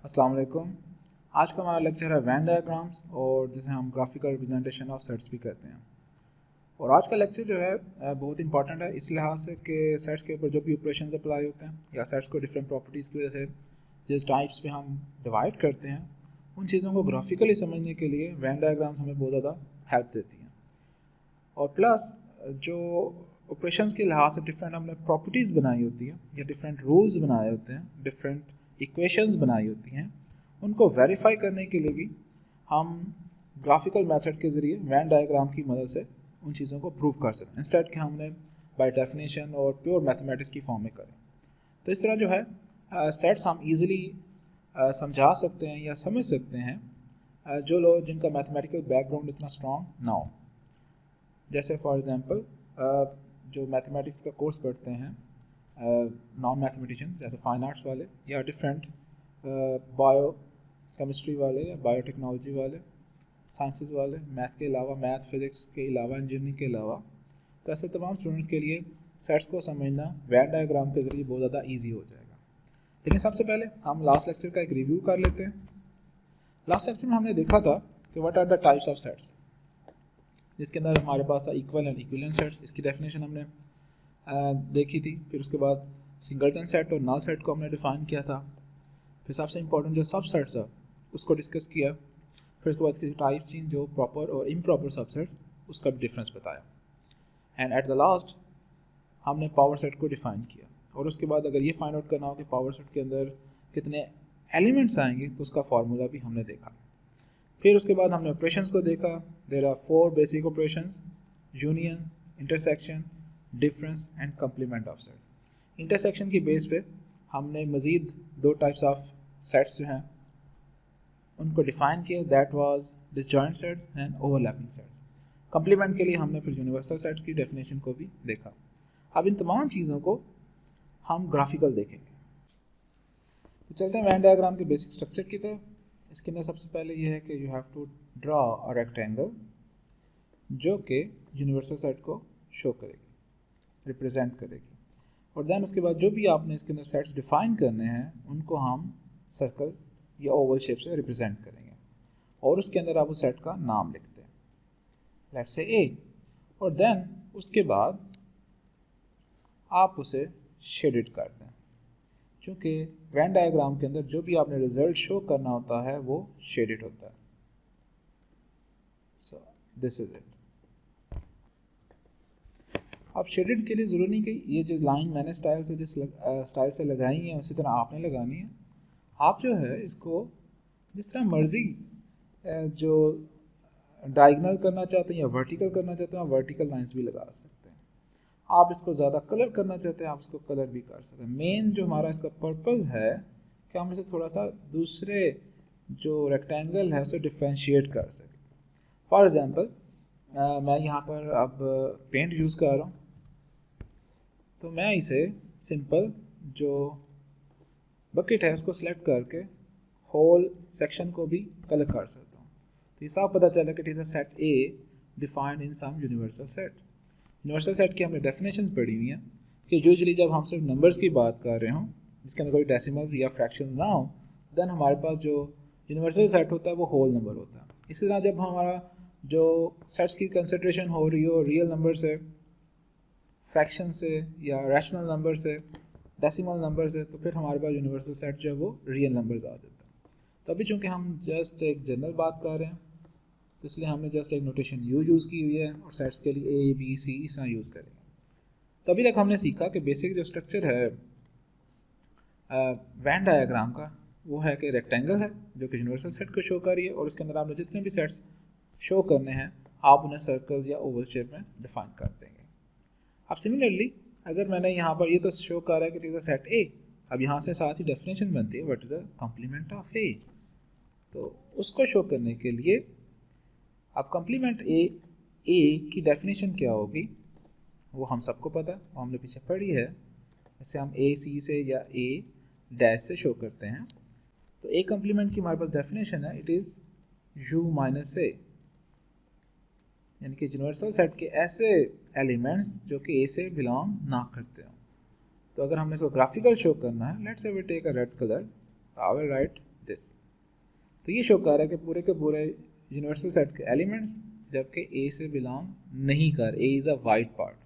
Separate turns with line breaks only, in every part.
अस्सलाम वालेकुम। आज का हमारा लेक्चर है वैन डायग्राम्स और जिसे हम ग्राफिकल रिप्रेजेंटेशन ऑफ सेट्स भी कहते हैं। और आज का लेक्चर जो है बहुत इंपॉर्टेंट है इस लिहाज से कि सेट्स के ऊपर जो भी ऑपरेशंस अप्लाई होते हैं या सेट्स को डिफरेंट प्रॉपर्टीज़ की वजह से जिस टाइप्स पे हम डिवाइड करते हैं उन चीज़ों को ग्राफिकली समझने के लिए वैन डायग्राम्स हमें बहुत ज़्यादा हेल्प देती हैं। और प्लस जो ऑपरेशंस के लिहाज से डिफरेंट हमने प्रॉपर्टीज़ बनाई होती हैं या डिफरेंट रूल्स बनाए होते हैं, डिफरेंट इक्वेशंस बनाई होती हैं, उनको वेरीफाई करने के लिए भी हम ग्राफिकल मेथड के ज़रिए वैन डायग्राम की मदद से उन चीज़ों को प्रूव कर सकते हैं इंस्टेड कि हमने बाय डेफिनेशन और प्योर मैथमेटिक्स की फॉर्म में करें। तो इस तरह जो है सेट्स हम इजीली समझा सकते हैं या समझ सकते हैं जो लोग जिनका मैथमेटिकल बैकग्राउंड इतना स्ट्रॉन्ग ना हो। जैसे फॉर एग्जांपल जो मैथमेटिक्स का कोर्स पढ़ते हैं नॉन मैथमेटिशियन जैसे फाइन आर्ट्स वाले या डिफरेंट बायो केमिस्ट्री वाले या बायोटेक्नोलॉजी वाले, साइंसेस वाले, मैथ के अलावा, मैथ फिज़िक्स के अलावा, इंजीनियरिंग के अलावा, तो ऐसे तमाम स्टूडेंट्स के लिए सेट्स को समझना वैन डायग्राम के ज़रिए बहुत ज़्यादा ईजी हो जाएगा। लेकिन सबसे पहले हम लास्ट लेक्चर का एक रिव्यू कर लेते हैं। लास्ट लेक्चर में हमने देखा था कि what are the types of sets, जिसके अंदर हमारे पास था इक्वल एंड इक्विवेलेंट सेट्स। इसकी डेफिनेशन हमने देखी थी। फिर उसके बाद सिंगलटन सेट और नल सेट को हमने डिफाइन किया था। फिर सबसे इंपॉर्टेंट जो सब सेट्स है उसको डिस्कस किया। फिर उसके बाद इसकी टाइप चेंज जो प्रॉपर और इम्प्रॉपर सबसेट उसका भी डिफरेंस बताया। एंड एट द लास्ट हमने पावर सेट को डिफाइन किया। और उसके बाद अगर ये फाइंड आउट करना हो कि पावर सेट के अंदर कितने एलिमेंट्स आएंगे तो उसका फार्मूला भी हमने देखा। फिर उसके बाद हमने ऑपरेशंस को देखा। There are 4 basic operations: union, intersection, difference and complement of set. Intersection की बेस पे हमने मज़ीद 2 टाइप्स ऑफ सेट्स जो हैं उनको डिफाइन किया, that was disjoint sets and overlapping sets. Complement के लिए हमने फिर यूनिवर्सल सेट्स की डेफिनेशन को भी देखा। अब इन तमाम चीज़ों को हम ग्राफिकल देखेंगे। तो चलते हैं वैन डायग्राम के बेसिक स्ट्रक्चर की तरफ। इसके अंदर सबसे पहले ये है कि you have to draw a rectangle जो कि यूनिवर्सल सेट को शो करेगी, रिप्रेजेंट करेगी। और देन उसके बाद जो भी आपने इसके अंदर सेट्स डिफाइन करने हैं उनको हम सर्कल या ओवल शेप से रिप्रेजेंट करेंगे और उसके अंदर आप उस सेट का नाम लिखते हैं, लेट्स से ए। और देन उसके बाद आप उसे शेडेड कर दें, क्योंकि वैन डायग्राम के अंदर जो भी आपने रिजल्ट शो करना होता है वो शेडेड होता है। So this is it. अब शेडेड के लिए ज़रूरी नहीं कि ये जो लाइन मैंने स्टाइल से जिस स्टाइल से लगाई है उसी तरह आपने लगानी है। आप जो है इसको जिस तरह मर्जी जो डायगोनल करना चाहते हैं या वर्टिकल करना चाहते हैं आप वर्टिकल लाइंस भी लगा सकते हैं। आप इसको ज़्यादा कलर करना चाहते हैं आप इसको कलर भी कर सकते हैं। मेन जो हमारा इसका पर्पस है कि हम इसे थोड़ा सा दूसरे जो रेक्टेंगल है उसे डिफ्रेंशिएट कर सकें। फॉर एग्जांपल मैं यहाँ पर अब पेंट यूज़ कर रहा हूँ, तो मैं इसे सिंपल जो बकेट है उसको सिलेक्ट करके होल सेक्शन को भी कलर कर सकता हूँ। तो ये साफ पता चला कि it is a set A defined in some universal set. Universal set की हमने डेफिनेशंस पढ़ी हुई हैं कि यूजुअली जब हम सिर्फ नंबर्स की बात कर रहे हों जिसके अंदर कोई डेसिमल्स या फ्रैक्शन ना हो, देन हमारे पास जो यूनिवर्सल सेट होता है वो होल नंबर होता है। इसी तरह जब हमारा जो सेट्स की कंसिडरेशन हो रही हो रियल नंबर से, फ्रैक्शन से या रैशनल नंबर से, डेसिमल नंबर से, तो फिर हमारे पास यूनिवर्सल सेट जो है वो रियल नंबर्स आ जाता है। तो अभी चूँकि हम जस्ट एक जनरल बात कर रहे हैं तो इसलिए हमने जस्ट एक नोटेशन यू यूज़ की हुई है और सेट्स के लिए ए बी सी इस तरह यूज़ करेंगे। तो अभी तक हमने सीखा कि बेसिक जो स्ट्रक्चर है वैन डायग्राम का वो है कि रेक्टेंगल है जो कि यूनिवर्सल सेट को शो कर रही है और उसके अंदर आपने जितने भी सेट्स शो करने हैं आप उन्हें सर्कल्स या ओवल शेप में डिफाइन कर देंगे। अब सिमिलरली अगर मैंने यहाँ पर ये तो शो कर रहा है कि it is a set A, अब यहाँ से साथ ही डेफिनेशन बनती है what is the complement of A. तो उसको शो करने के लिए अब कॉम्प्लीमेंट ए की डेफिनेशन क्या होगी वो हम सबको पता है, वो हमने पीछे पढ़ी है। जैसे हम ए सी से या ए डैश से शो करते हैं तो ए कॉम्प्लीमेंट की हमारे पास डेफिनेशन है इट इज़ यू माइनस ए, यानी कि यूनिवर्सल सेट के ऐसे एलिमेंट्स जो कि ए से बिलोंग ना करते हो। तो अगर हमने इसको ग्राफिकल शो करना है, let's say we take a red colour, I will write this. तो ये शो कर रहा है कि पूरे के पूरे यूनिवर्सल सेट के एलिमेंट्स जबकि ए से बिलोंग नहीं कर, A is a wide part,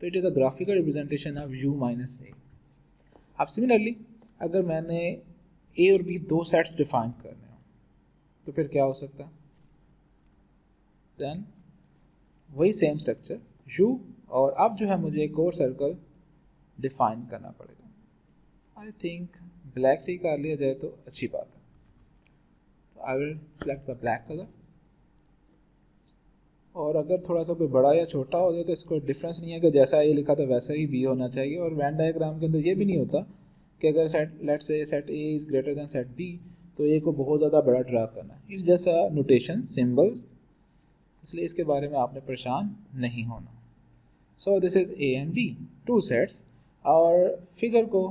तो it is a graphical representation of u minus A. अब सिमिलरली अगर मैंने ए और बी दो सेट्स डिफाइन करने हो तो फिर क्या हो सकता है, देन वही सेम स्ट्रक्चर u, और अब जो है मुझे एक और सर्कल डिफाइन करना पड़ेगा। आई थिंक ब्लैक से ही कर लिया जाए तो अच्छी बात है। तो I will select the black colour, और अगर थोड़ा सा कोई बड़ा या छोटा हो जाए तो इसको डिफरेंस नहीं है कि जैसा ए लिखा था वैसा ही बी होना चाहिए। और वेन डायग्राम के अंदर ये भी नहीं होता कि अगर set let say set A is greater than set B तो ए को बहुत ज़्यादा बड़ा ड्रा करना है। It's just a notation symbols, इसलिए इसके बारे में आपने परेशान नहीं होना। So this is A and B, two sets. और फिगर को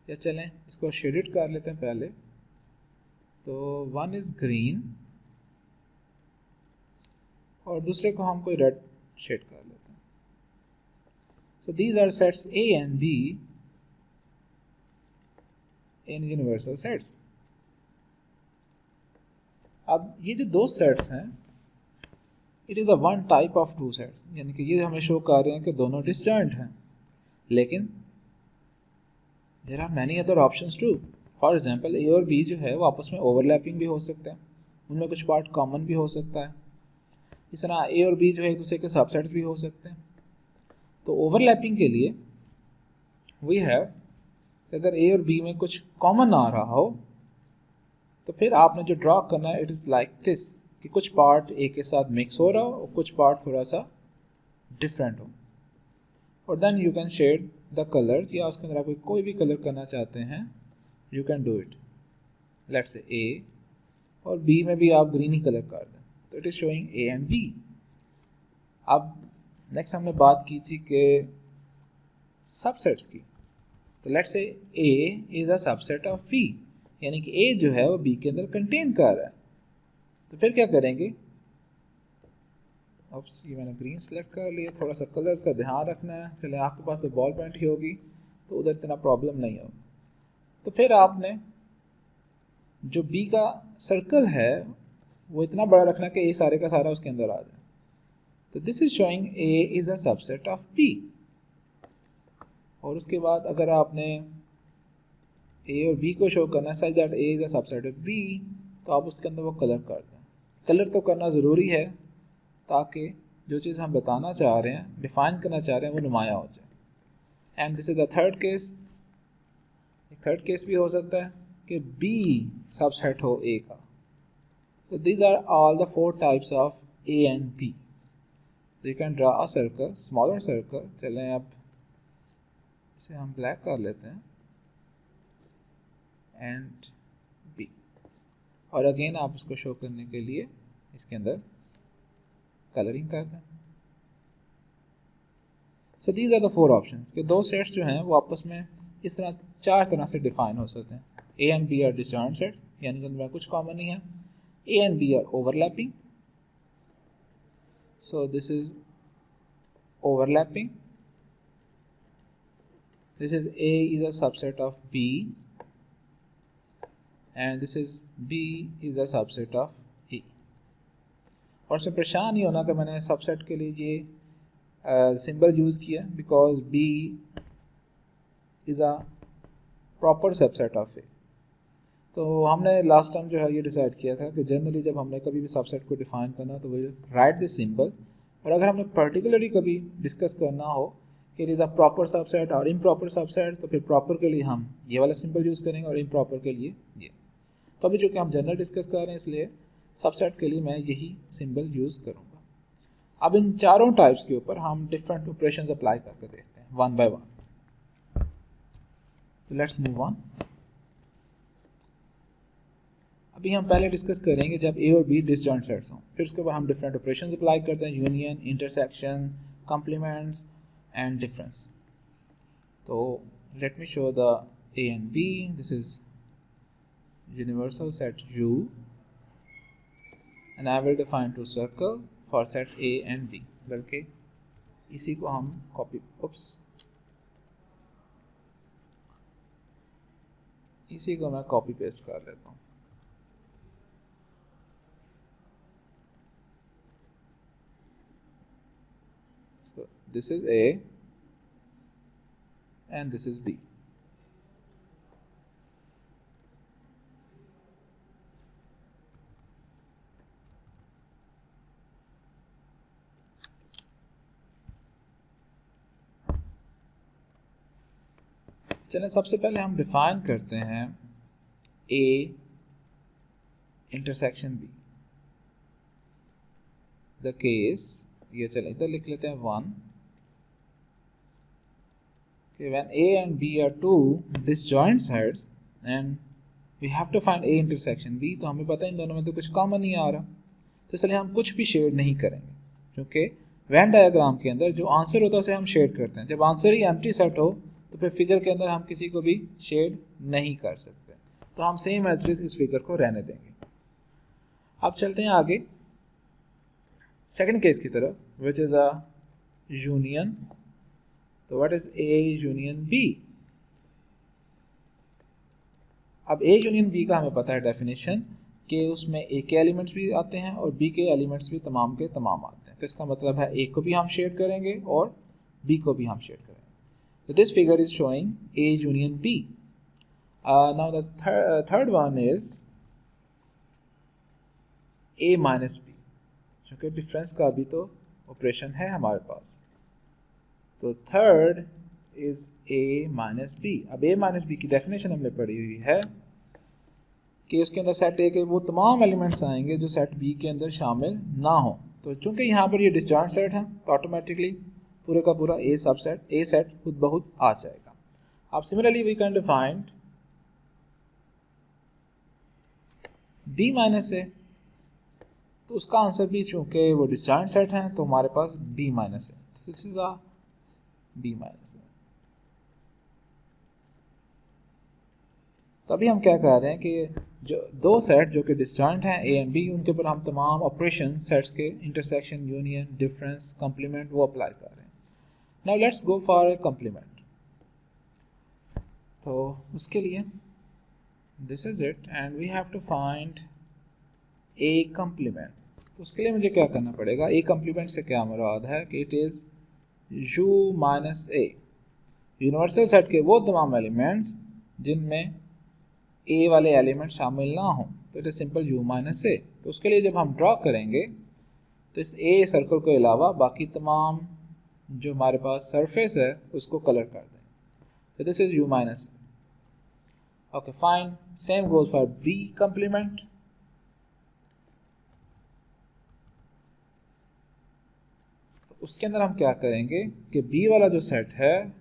या चलें इसको शेडेड कर लेते हैं पहले। तो वन इज़ ग्रीन और दूसरे को हम कोई रेड शेड कर लेते हैं। So these are sets A and B in universal sets. अब ये जो दो सेट्स हैं it is a one type of two sets, यानी कि ये हमें शो कर रहे हैं कि दोनों डिसजॉइंट हैं, लेकिन there are many other options too. For example A और बी जो है वो आपस में ओवरलैपिंग भी हो सकते हैं, उनमें कुछ पार्ट कॉमन भी हो सकता है। इस तरह ए और बी जो है एक दूसरे के सबसेट्स भी हो सकते हैं। तो ओवरलैपिंग के लिए वी हैव, अगर ए और बी में कुछ कॉमन आ रहा हो तो फिर आपने जो ड्रॉ करना है इट इज़ लाइक दिस, कि कुछ पार्ट ए के साथ मिक्स हो रहा हो और कुछ पार्ट थोड़ा सा डिफरेंट हो। और then you can shade the colours, या उसके अंदर आप कोई भी कलर करना चाहते हैं you can do it. Let's say A और बी में भी आप ग्रीन ही कलर कर दें, तो it is showing A and B. अब नेक्स्ट हमने बात की थी कि सबसेट्स की, तो let's say A is a subset of B, यानी कि ए जो है वो बी के अंदर कंटेन कर रहा है। तो फिर क्या करेंगे, अब ये मैंने ग्रीन सेलेक्ट कर लिया, थोड़ा सा कलर्स का ध्यान रखना है। चले आपके पास तो बॉल पॉइंट ही होगी तो उधर इतना प्रॉब्लम नहीं होगा। तो फिर आपने जो बी का सर्कल है वो इतना बड़ा रखना कि ए सारे का सारा उसके अंदर आ जाए। तो this is showing A is a subset of B. और उसके बाद अगर आपने ए और बी को शो करना है such that A is a subset of B, तो आप उसके अंदर वो कलर कर दें। कलर तो करना ज़रूरी है ताकि जो चीज़ हम बताना चाह रहे हैं, डिफाइन करना चाह रहे हैं, वो नुमाया हो जाए। And this is the third case. एक थर्ड केस भी हो सकता है कि बी सबसेट हो ए का। तो these are all the four types of A and B. So you can draw a circle, smaller circle. चलें अब इसे हम ब्लैक कर लेते हैं and B, और अगेन आप उसको शो करने के लिए इसके अंदर कलरिंग कर दें। So these are the four options कि दो सेट्स जो हैं वो आपस में इस तरह चार तरह से डिफाइन हो सकते हैं। A and B are disjoint set, यानी कि उनमें कुछ कॉमन नहीं है। A and B are overlapping, so this is overlapping. This is A is a subset of B and this is B is a subset of A. और इसमें परेशान नहीं होना कि मैंने सबसेट के लिए ये सिंबल यूज़ किया, because B is a proper subset of A. तो हमने लास्ट टाइम जो है ये डिसाइड किया था कि जनरली जब हमने कभी भी सबसेट को डिफाइन करना तो वी राइट दिस सिंबल, और अगर हमने पर्टिकुलरली कभी डिस्कस करना हो कि it is a proper subset और इम्प्रॉपर सबसेट, तो फिर प्रॉपर के लिए हम ये वाला सिंबल यूज़ करेंगे और इम्प्रॉपर के लिए ये। तो अभी जो कि हम जनरल डिस्कस कर रहे हैं इसलिए सबसेट के लिए मैं यही सिंबल यूज़ करूँगा। अब इन चारों टाइप्स के ऊपर हम डिफरेंट ऑपरेशंस अप्लाई करके देखते हैं वन बाय वन। तो लेट्स मूव ऑन। अभी हम पहले डिस्कस करेंगे जब ए और बी डिसजॉइंट सेट्स हों, फिर उसके बाद हम डिफरेंट ऑपरेशंस अप्लाई करते हैं, union, intersection, complements and difference. तो let me show the A and B. This is universal set U and I will define two circle for set A and B. बल्कि इसी को हम copy इसी को मैं कॉपी पेस्ट कर लेता हूँ। So this is A and this is B. चलें सबसे पहले हम डिफाइन करते हैं A intersection B। The case, ये चलें इधर लिख लेते हैं 1 कि when A and B are two disjoint sets and we have to find A intersection B, तो हमें पता है इन दोनों में तो कुछ कॉमन नहीं आ रहा, तो इसलिए हम कुछ भी शेड नहीं करेंगे, क्योंकि वेन डायग्राम के अंदर जो आंसर होता है उसे हम शेड करते हैं। जब आंसर ही एम्प्टी सेट हो तो फिर फिगर के अंदर हम किसी को भी शेड नहीं कर सकते, तो हम सेम एज इस फिगर को रहने देंगे। अब चलते हैं आगे सेकंड केस की तरफ, विच इज अ यूनियन। तो what is A union B? अब A यूनियन B का हमें पता है डेफिनेशन कि उसमें A के एलिमेंट्स भी आते हैं और B के एलिमेंट्स भी तमाम के तमाम आते हैं, तो इसका मतलब है A को भी हम शेड करेंगे और B को भी हम शेड करेंगे। So this figure is showing A union B. Now the third one is A minus B, क्योंकि डिफरेंस का भी तो ऑपरेशन है हमारे पास। तो third is A minus B। अब A minus B की डेफिनेशन हमने पढ़ी हुई है कि उसके अंदर सेट A के वो तमाम एलिमेंट्स आएंगे जो सेट B के अंदर शामिल ना हो। तो चूंकि यहाँ पर ये डिस्जॉइंट सेट है तो ऑटोमेटिकली पूरे का पूरा A सबसेट A सेट खुद बहुत आ जाएगा। अब similarly we can define B minus A, तो उसका आंसर भी चूंकि वो डिस्जॉइंट सेट है तो हमारे पास B माइनस है, तो this is a B minus है। तो अभी हम क्या कर रहे हैं कि जो दो सेट जो कि डिस्जॉइंट हैं A एंड B, उनके ऊपर हम तमाम ऑपरेशन सेट्स के इंटरसेक्शन, यूनियन, डिफरेंस, कंप्लीमेंट वो अप्लाई कर रहे हैं। Now let's go for A complement. तो उसके लिए this is it and we have to find A complement. तो उसके लिए मुझे क्या करना पड़ेगा? A कंप्लीमेंट से क्या मुराद है कि it is U minus A, universal set के वो तमाम एलिमेंट्स जिनमें A वाले एलिमेंट शामिल ना हो, तो it is simple U minus A। तो उसके लिए जब हम ड्रॉ करेंगे तो इस A सर्कल के अलावा बाकी तमाम जो हमारे पास सरफेस है उसको कलर कर देंगे, तो this is U minus A। Okay fine, same goes for B complement. तो उसके अंदर हम क्या करेंगे कि B वाला जो सेट है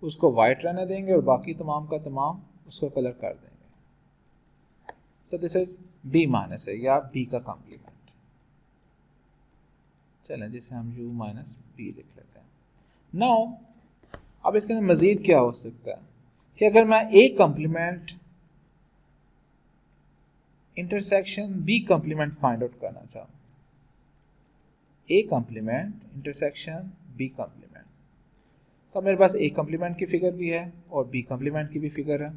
उसको वाइट रहने देंगे और बाकी तमाम का तमाम उसको कलर कर देंगे। So this is B minus है या B का कॉम्प्लीमेंट। चलें जिसे हम U माइनस B लिख लेते हैं। नाउ अब इसके अंदर मजीद क्या हो सकता है कि अगर मैं A complement intersection B complement find out करना चाहूँ, A complement intersection B complement, तो मेरे पास A कॉम्प्लीमेंट की फिगर भी है और B कॉम्प्लीमेंट की भी फिगर है,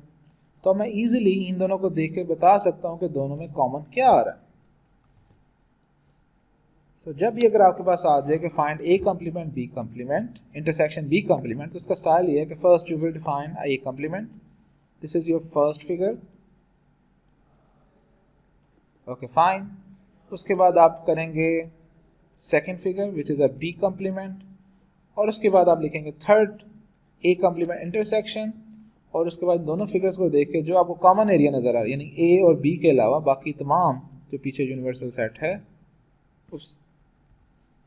तो मैं इजीली इन दोनों को देख के बता सकता हूं कि दोनों में कॉमन क्या आ रहा है। So, जब भी अगर आपके पास आ जाए कि find A complement B complement intersection B complement, तो उसका स्टाइल ये है कि first you will define A complement, this is your first figure, okay fine. उसके बाद आप करेंगे second figure which is a B complement, और उसके बाद आप लिखेंगे थर्ड A कॉम्प्लीमेंट इंटरसेक्शन, और उसके बाद दोनों फिगर्स को देख के जो आपको कॉमन एरिया नज़र आ रहा है, यानी A और B के अलावा बाकी तमाम जो पीछे यूनिवर्सल सेट है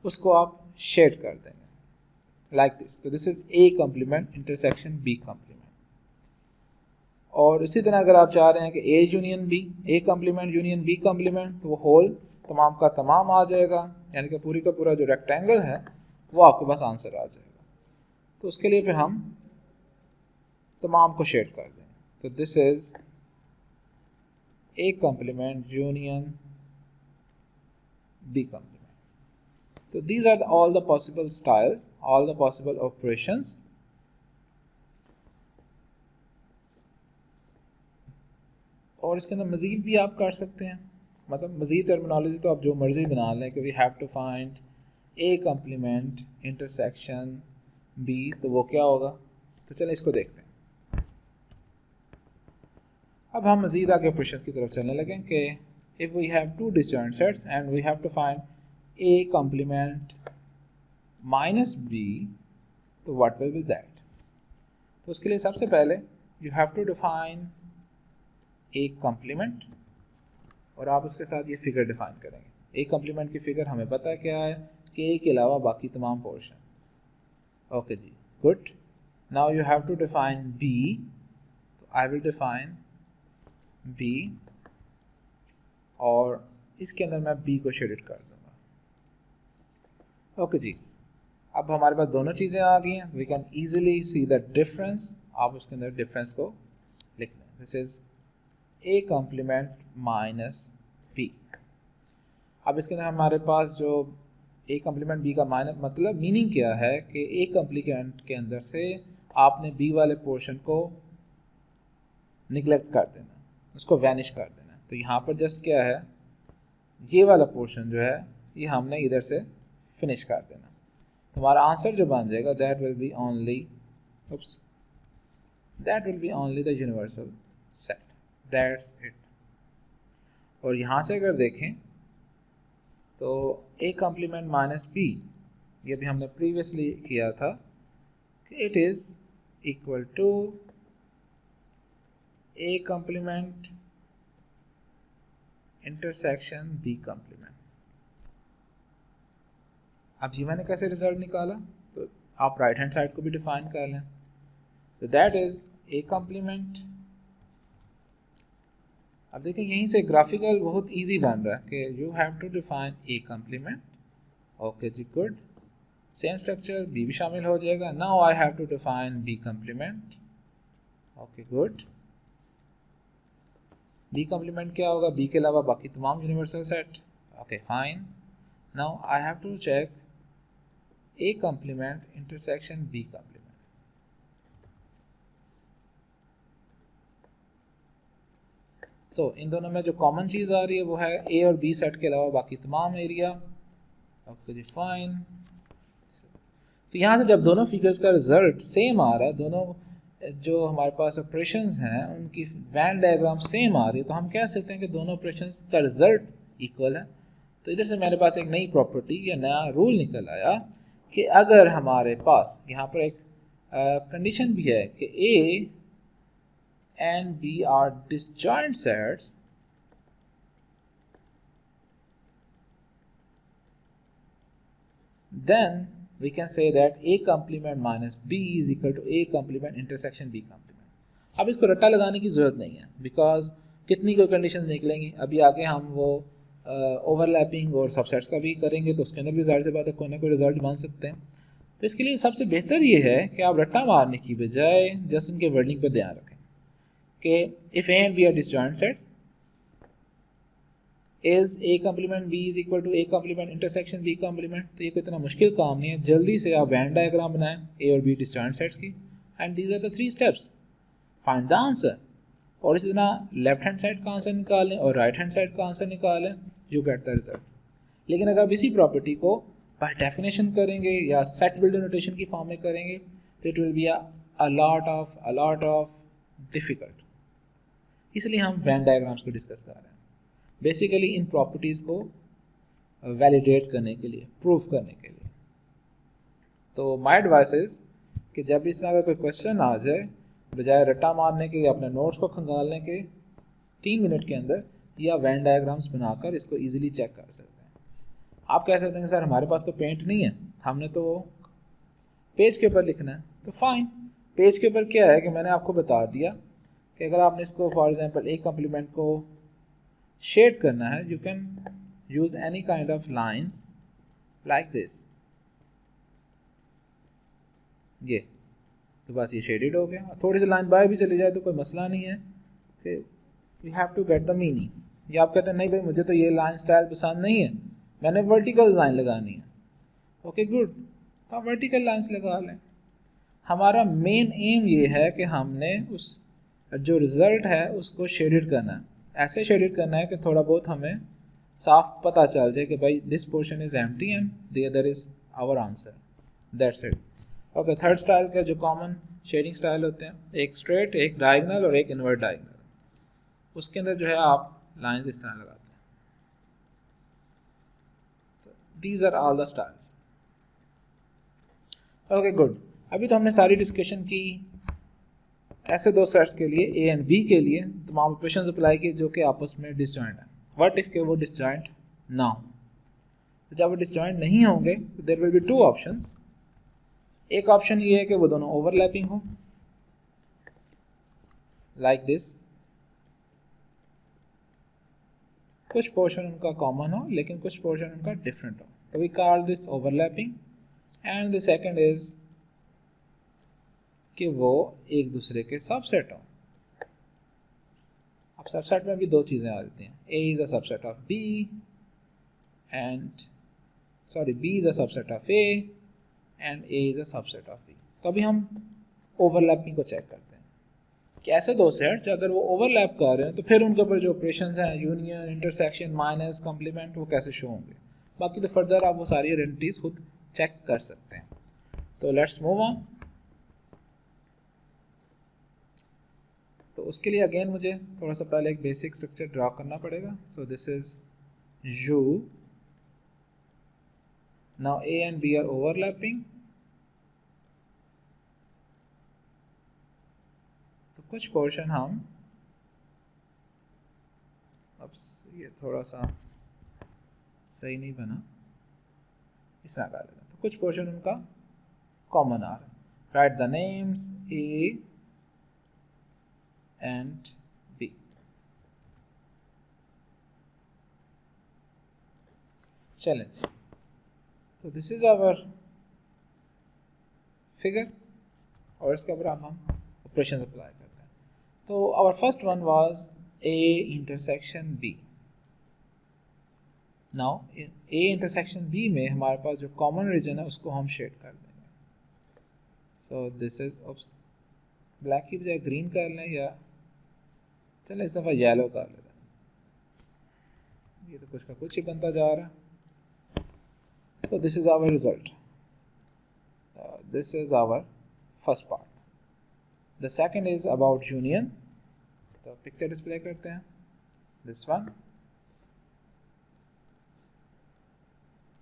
उसको आप शेड कर देंगे लाइक दिस। तो this is A complement intersection B complement. और इसी तरह अगर आप चाह रहे हैं कि A union B, A complement union B complement, तो वो होल तमाम का तमाम आ जाएगा, यानी कि पूरी का पूरा जो रेक्टेंगल है वो आपके पास आंसर आ जाएगा। तो उसके लिए फिर हम तमाम को शेड कर दें, तो this is A complement union B complement। तो these are all the possible styles, all the possible operations और इसके अंदर मज़ीद भी आप कर सकते हैं, मतलब मज़ीद टर्मिनोलॉजी तो आप जो मर्ज़ी बना लें कि we have to find A complement intersection B, तो वो क्या होगा। तो चलें इसको देखते हैं। अब हम मज़ीद आगे ऑपरेशंस की तरफ चलने लगें कि if we have two disjoint sets and we have to find A complement minus B, तो व्हाट विल बी दैट। तो उसके लिए सबसे पहले you have to define A complement और आप उसके साथ ये फिगर डिफाइन करेंगे। ए कम्प्लीमेंट की फिगर हमें पता है क्या है कि ए के अलावा बाकी तमाम पोर्शन। ओके जी, good. Now you have to define B, तो आई विल डिफाइन बी और इसके अंदर मैं बी को शेडेड कर दूंगा। ओके जी, अब हमारे पास दोनों चीज़ें आ गई हैं, we can easily see the difference. आप उसके अंदर डिफरेंस को लिख लें, this is A complement minus B. अब इसके अंदर हमारे पास जो ए कॉम्प्लीमेंट बी का माइनस मतलब मीनिंग क्या है कि ए कॉम्प्लीमेंट के अंदर से आपने बी वाले पोर्शन को निगलेक्ट कर देना, उसको वैनिश कर देना। तो यहाँ पर जस्ट क्या है, ये वाला पोर्शन जो है ये हमने इधर से फिनिश कर देना। तो हमारा आंसर जो बन जाएगा that will B only the universal set, that's it. और यहाँ से अगर देखें तो ए कॉम्प्लीमेंट माइनस बी, ये भी हमने प्रीवियसली किया था कि it is equal to A complement intersection B complement. अब ये मैंने कैसे रिजल्ट निकाला, तो आप राइट हैंड साइड को भी डिफाइन कर लें। तो दैट इज ए कॉम्प्लीमेंट। अब देखिए यहीं से ग्राफिकल बहुत इजी बन रहा है कि you have to define A complement. Okay जी, गुड। सेम स्ट्रक्चर बी भी शामिल हो जाएगा। Now I have to define B complement. Okay, good. B complement क्या होगा, बी के अलावा बाकी तमाम universal set. Okay, fine. Now I have to check A complement intersection B complement. तो इन दोनों में जो कॉमन चीज़ आ रही है वो है ए और बी सेट के अलावा बाकी तमाम एरिया। ओके जी, फाइन। तो यहाँ से जब दोनों फिगर्स का रिजल्ट सेम आ रहा है, दोनों जो हमारे पास ऑपरेशंस हैं उनकी वैन डायग्राम सेम आ रही है, तो हम कह सकते हैं कि दोनों ऑपरेशंस का रिजल्ट इक्वल है। तो इधर से मेरे पास एक नई प्रॉपर्टी या नया रूल निकल आया कि अगर हमारे पास यहाँ पर एक कंडीशन भी है कि ए and B are disjoint sets, then we can say that A complement minus B is equal to A complement intersection B complement. अब इसको रट्टा लगाने की ज़रूरत नहीं है, बिकॉज कितनी कोई कंडीशन निकलेंगी। अभी आगे हम वो ओवरलैपिंग और सबसेट्स का भी करेंगे, तो उसके अंदर भी जाहिर सी बात है कोई ना कोई रिजल्ट बन सकते हैं। तो इसके लिए सबसे बेहतर ये है कि आप रट्टा मारने की बजाय जस्ट उनके वर्डिंग पर ध्यान रखें कि if A and B are disjoint sets, is A complement B is equal to A complement intersection B complement। तो ये कोई इतना मुश्किल काम नहीं है, जल्दी से आप वैन डायग्राम बनाएं A और B disjoint sets की, and these are the 3 steps, find the answer। और इसी तरह लेफ्ट हैंड साइड का आंसर निकालें और राइट हैंड साइड का आंसर निकालें, यू गेट द रिजल्ट। लेकिन अगर आप इसी प्रॉपर्टी को बाय डेफिनेशन करेंगे या सेट बिल्डर नोटेशन की फॉर्म में करेंगे तो it will be a lot of difficult. इसलिए हम वैन डायग्राम्स को डिस्कस कर रहे हैं, बेसिकली इन प्रॉपर्टीज़ को वैलिडेट करने के लिए, प्रूफ करने के लिए। तो माय एडवाइस इज कि जब इस तरह का कोई क्वेश्चन आ जाए, बजाय रट्टा मारने के या अपने नोट्स को खंगालने के, 3 मिनट के अंदर या वैन डायग्राम्स बनाकर इसको ईजिली चेक कर सकते हैं। आप कह सकते हैं सर हमारे पास तो पेंट नहीं है, हमने तो पेज के ऊपर लिखना है। तो फाइन, पेज के ऊपर क्या है कि मैंने आपको बता दिया कि अगर आपने इसको फॉर एग्जांपल ए कॉम्प्लीमेंट को शेड करना है, you can use any kind of lines like this, ये तो बस ये शेडेड हो गया। थोड़ी सी लाइन बाहर भी चली जाए तो कोई मसला नहीं है कि you have to get the meaning. या आप कहते हैं नहीं भाई मुझे तो ये लाइन स्टाइल पसंद नहीं है, मैंने वर्टिकल लाइन लगानी है। ओके गुड, तो आप वर्टिकल लाइंस लगा लें। हमारा मेन एम ये है कि हमने उस जो रिज़ल्ट है उसको शेडेड करना है। ऐसे शेडेड करना है कि थोड़ा बहुत हमें साफ पता चल जाए कि भाई this portion is empty and the other is our answer, that's it. Okay, third style का जो कॉमन शेडिंग स्टाइल होते हैं, एक स्ट्रेट, एक डायगोनल और एक इनवर्ट डायगोनल। उसके अंदर जो है आप लाइंस इस तरह लगाते हैं। These are all the styles. Okay good, अभी तो हमने सारी डिस्कशन की ऐसे दो सेट्स के लिए, ए एंड बी के लिए तमाम ऑपरेशंस अप्लाई किए जो कि आपस में डिसजॉइंट हैं। व्हाट इफ के वो डिसजॉइंट ना हो, तो जब वो डिसजॉइंट नहीं होंगे तो there will be two options. एक ऑप्शन ये है कि वो दोनों ओवरलैपिंग हो, लाइक दिस, कुछ पोर्शन उनका कॉमन हो लेकिन कुछ पोर्शन उनका डिफरेंट हो, तो we call this overlapping. And the second is कि वो एक दूसरे के सबसेट हो। अब सबसेट में भी दो चीज़ें आ जाती हैं, A is a subset of B and B is a subset of A and A is a subset of B। तो अभी हम ओवरलैपिंग को चेक करते हैं कि ऐसे दो सेट्स अगर वो ओवरलैप कर रहे हैं तो फिर उनके ऊपर जो ऑपरेशंस हैं, यूनियन, इंटरसेक्शन, माइनस, कॉम्प्लीमेंट, वो कैसे शो होंगे। बाकी तो फर्दर आप वो सारी आइडेंटिटीज खुद चेक कर सकते हैं। तो लेट्स मूव ऑन। तो उसके लिए अगेन मुझे थोड़ा सा पहले एक बेसिक स्ट्रक्चर ड्रा करना पड़ेगा। So this is U, now A and B are overlapping. तो कुछ पोर्शन हम, अब ये थोड़ा सा सही नहीं बना, इस तरह कर लेते हैं। तो कुछ पोर्शन उनका कॉमन आ रहा है। Right the names A and B. Challenge. So this is our figure और इसके ऊपर हम ऑपरेशन अप्लाई करते हैं। तो our first one was A intersection B. Now A intersection B में हमारे पास जो कॉमन रीजन है उसको हम शेड कर देंगे। So this is ब्लैक की बजाय ग्रीन कर लें, या चलें इस दफ़ा येलो कर लेते हैं। ये तो कुछ का कुछ ही बनता जा रहा है। तो this is our result, this is our first part. The second is about union. तो पिक्चर डिस्प्ले करते हैं, this one,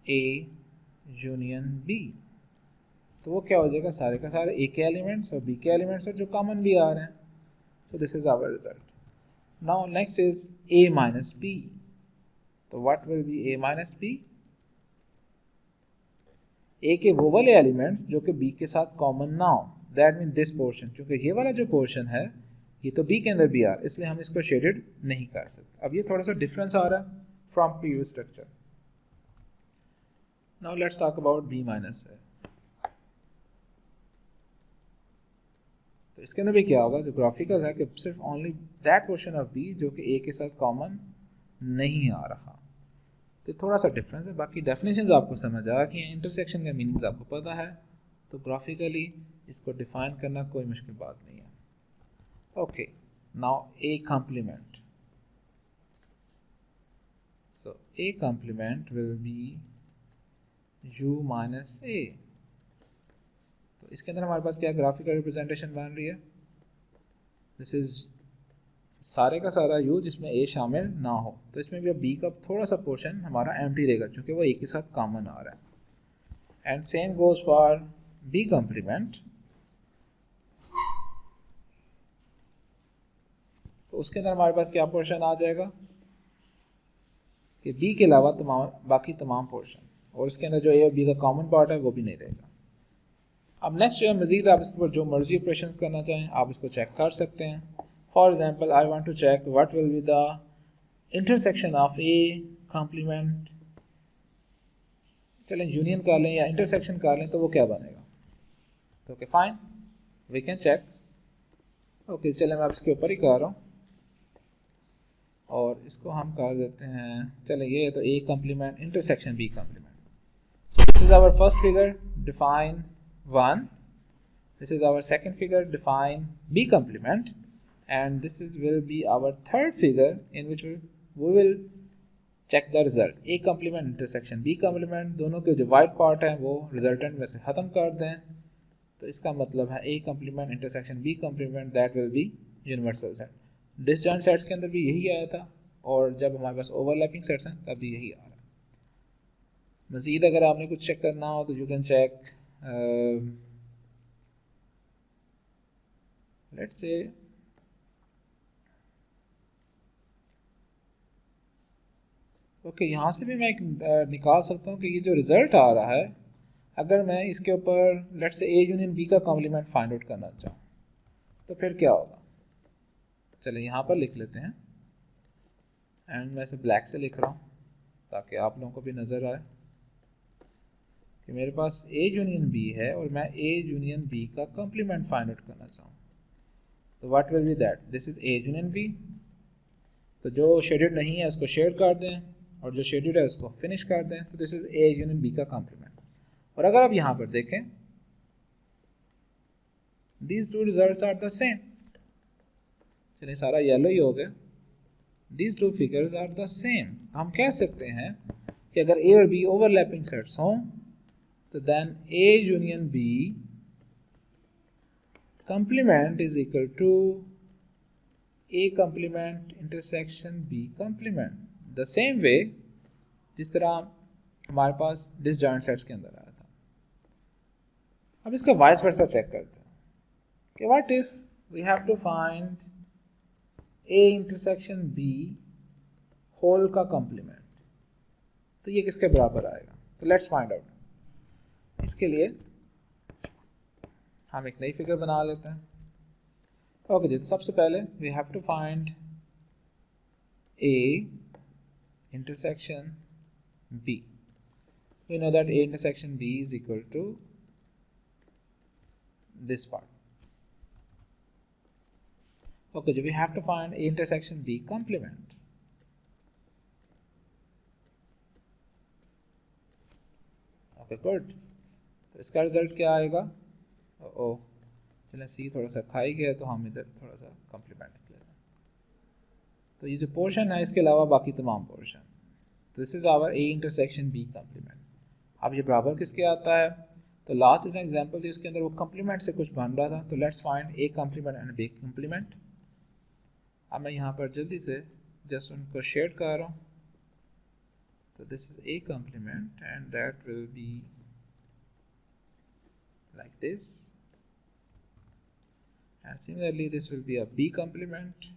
A union B. तो वो क्या हो जाएगा, सारे का सारे ए के एलिमेंट्स और बी के एलिमेंट्स और जो कॉमन भी आ रहे हैं। So this is our result. Now next is A minus B. So what will be A minus B? A के वो वाले एलिमेंट्स जो कि B के साथ कॉमन ना हो, दैट मीन दिस पोर्शन, क्योंकि ये वाला जो पोर्शन है ये तो B के अंदर भी आ रहा है, इसलिए हम इसको शेडेड नहीं कर सकते। अब ये थोड़ा सा डिफरेंस आ रहा है from previous structure. Now let's talk about B minus A। तो इसके अंदर भी क्या होगा, जो ग्राफिकल है कि सिर्फ only that portion of B जो कि ए के साथ कॉमन नहीं आ रहा। तो थोड़ा सा डिफरेंस है, बाकी डेफिनेशंस आपको समझ आ गई हैं, इंटरसेक्शन का मीनिंग्स आपको पता है, तो ग्राफिकली इसको डिफाइन करना कोई मुश्किल बात नहीं है। Okay, now A complement. So A complement will be U minus A। तो इसके अंदर हमारे पास क्या ग्राफिकल रिप्रेजेंटेशन बन रही है, दिस इज सारे का सारा U जिसमें A शामिल ना हो। तो इसमें भी अब B का थोड़ा सा पोर्शन हमारा एम्प्टी रहेगा क्योंकि वो A के साथ कॉमन आ रहा है। And same goes for B complement. तो उसके अंदर हमारे पास क्या पोर्शन आ जाएगा कि B के अलावा बाकी तमाम पोर्शन, और इसके अंदर जो A और B का कॉमन पार्ट है वो भी नहीं रहेगा। अब नेक्स्ट जो है मजीद आप इसके ऊपर जो मर्जी ऑपरेशंस करना चाहें आप इसको चेक कर सकते हैं। For example I want to check what will be the intersection of A complement. चलें यूनियन कर लें या इंटरसेक्शन कर लें, तो वो क्या बनेगा। तो okay fine, we can check. Okay चलें मैं अब इसके ऊपर ही कर रहा हूँ और इसको हम कर देते हैं, चलें ये तो A complement intersection B complement. So this is our first figure, define 1. This is our second figure, define B complement, and this is will be our third figure in which we will check the result. A complement intersection B complement, दोनों के जो white part है वो resultant में से ख़त्म कर दें, तो इसका मतलब है A complement intersection B complement that will be universal set. Disjoint sets के अंदर भी यही आया था और जब हमारे पास ओवरलैपिंग सेट्स हैं तब भी यही आ रहा है। मज़ीद अगर आपने कुछ चेक करना हो तो you can check let's say okay यहाँ से भी मैं एक निकाल सकता हूँ कि ये जो रिज़ल्ट आ रहा है अगर मैं इसके ऊपर let's say A union B का कॉम्प्लीमेंट फाइंड आउट करना चाहूँ तो फिर क्या होगा। चलिए यहाँ पर लिख लेते हैं एंड मैं इसे ब्लैक से लिख रहा हूँ ताकि आप लोगों को भी नज़र आए कि मेरे पास A यूनियन B है और मैं A यूनियन B का कॉम्प्लीमेंट फाइंड आउट करना चाहूँ तो what will be that, this is A union B, तो जो शेडेड नहीं है उसको शेड कर दें और जो शेडेड है उसको फिनिश कर दें, तो this is A union B का कॉम्प्लीमेंट। और अगर आप यहाँ पर देखें these two results are the same, चलिए सारा येलो ही हो गया, these two figures are the same, हम कह सकते हैं कि अगर A और B ओवरलैपिंग सेट्स हों तो then A union B complement is equal to A complement intersection B complement, the same way जिस तरह हमारे पास डिसजॉइंट सेट्स के अंदर आया था। अब इसका वाइस वर्सा चेक करते हैं कि what if we have to find A intersection B whole का कॉम्प्लीमेंट, तो ये किसके बराबर आएगा, तो लेट्स फाइंड आउट। इसके लिए हम एक नई फिगर बना लेते हैं। ओके जी, तो सबसे पहले we have to find A intersection B. We know that A intersection B is equal to this part. Okay, so we have to find A intersection B complement. Okay, good. तो इसका result क्या आएगा, ओ चलें सी थोड़ा सा खाई गया तो हम इधर थोड़ा सा कॉम्प्लीमेंट कर लें। तो ये जो पोर्शन है इसके अलावा बाकी तमाम portion, this is our A intersection B complement. अब ये बराबर किसके आता है, तो लास्ट इस एग्जांपल थी उसके अंदर वो कॉम्प्लीमेंट से कुछ बन रहा था, तो let's find A complement and B complement. अब मैं यहाँ पर जल्दी से जस्ट उनको शेड कर रहा हूँ, तो this is A complement and that will be like this, and similarly this will be a B complement